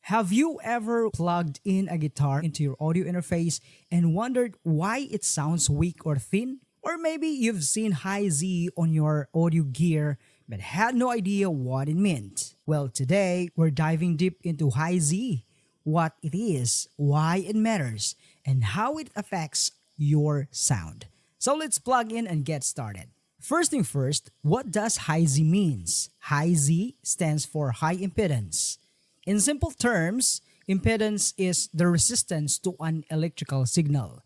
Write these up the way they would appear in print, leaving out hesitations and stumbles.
Have you ever plugged in a guitar into your audio interface and wondered why it sounds weak or thin? Or maybe you've seen high Z on your audio gear but had no idea what it meant. Well, today we're diving deep into high Z, what it is, why it matters, and how it affects your sound. So let's plug in and get started. First thing first, what does high Z means? High Z stands for high impedance. In simple terms, impedance is the resistance to an electrical signal.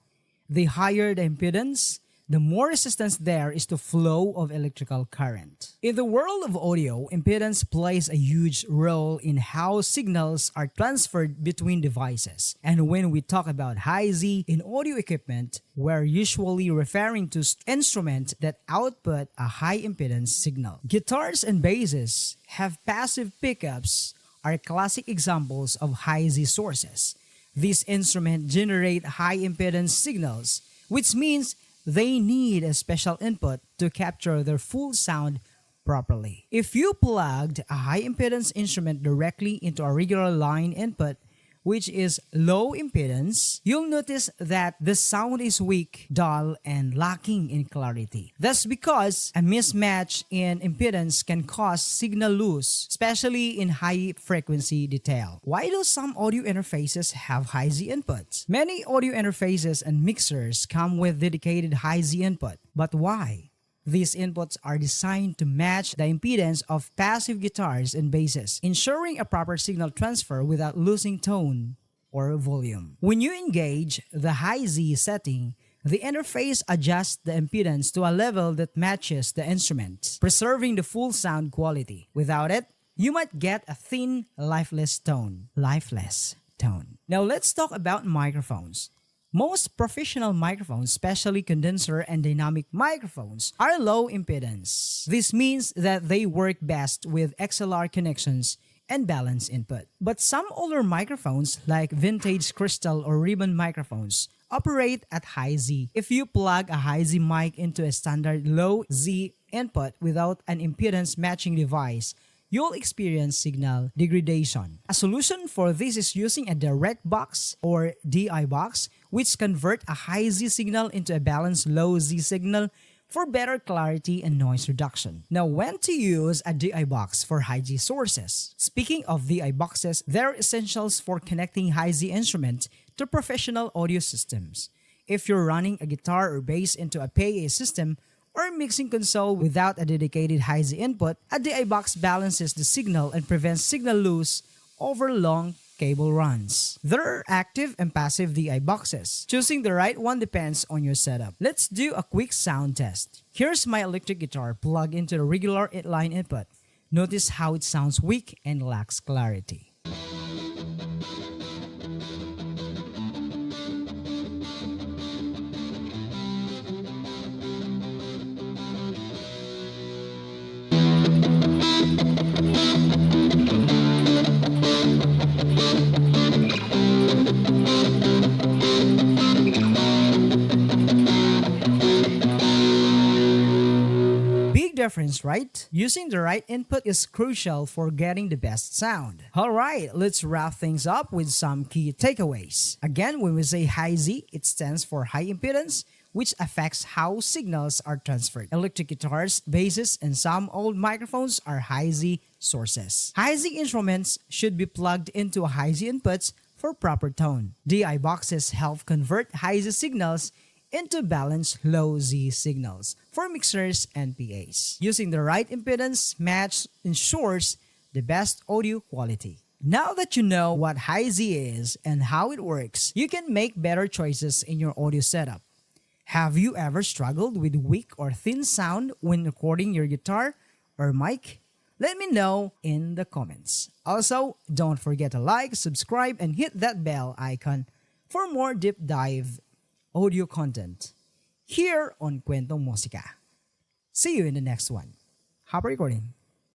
The higher the impedance, the more resistance there is to flow of electrical current. In the world of audio, impedance plays a huge role in how signals are transferred between devices. And when we talk about high Z in audio equipment, we're usually referring to instruments that output a high impedance signal. Guitars and basses have passive pickups are classic examples of high Z sources. These instruments generate high impedance signals, which means they need a special input to capture their full sound properly. If you plugged a high impedance instrument directly into a regular line input, which is low impedance, you'll notice that the sound is weak, dull, and lacking in clarity. That's because a mismatch in impedance can cause signal loss, especially in high frequency detail. Why do some audio interfaces have high Z inputs? Many audio interfaces and mixers come with dedicated high Z input, but why? These inputs are designed to match the impedance of passive guitars and basses, ensuring a proper signal transfer without losing tone or volume. When you engage the high Z setting, the interface adjusts the impedance to a level that matches the instrument, preserving the full sound quality. Without it, you might get a thin, lifeless tone. Now let's talk about microphones. Most professional microphones, especially condenser and dynamic microphones, are low impedance. This means that they work best with XLR connections and balanced input. But some older microphones, like vintage crystal or ribbon microphones, operate at high Z. If you plug a high Z mic into a standard low Z input without an impedance matching device, you'll experience signal degradation. A solution for this is using a direct box or DI box, which convert a high Z signal into a balanced low Z signal for better clarity and noise reduction. Now, when to use a DI box for high Z sources? Speaking of DI boxes, they're essentials for connecting high Z instruments to professional audio systems. If you're running a guitar or bass into a PA system, or mixing console without a dedicated high Z input, a DI box balances the signal and prevents signal loss over long cable runs. There are active and passive DI boxes. Choosing the right one depends on your setup. Let's do a quick sound test. Here's my electric guitar plugged into the regular line input. Notice how it sounds weak and lacks clarity. Difference, right? Using the right input is crucial for getting the best sound. Alright, let's wrap things up with some key takeaways. Again, when we say high Z, it stands for high impedance, which affects how signals are transferred. Electric guitars, basses, and some old microphones are high Z sources. High Z instruments should be plugged into high Z inputs for proper tone. DI boxes help convert high Z signals into balanced low Z signals for mixers and PAs. Using the right impedance match ensures the best audio quality. Now that you know what high Z is and how it works, you can make better choices in your audio setup. Have you ever struggled with weak or thin sound when recording your guitar or mic? Let me know in the comments. Also, don't forget to like, subscribe, and hit that bell icon for more deep dive audio content here on Kwentong Musika. See you in the next one. Happy recording!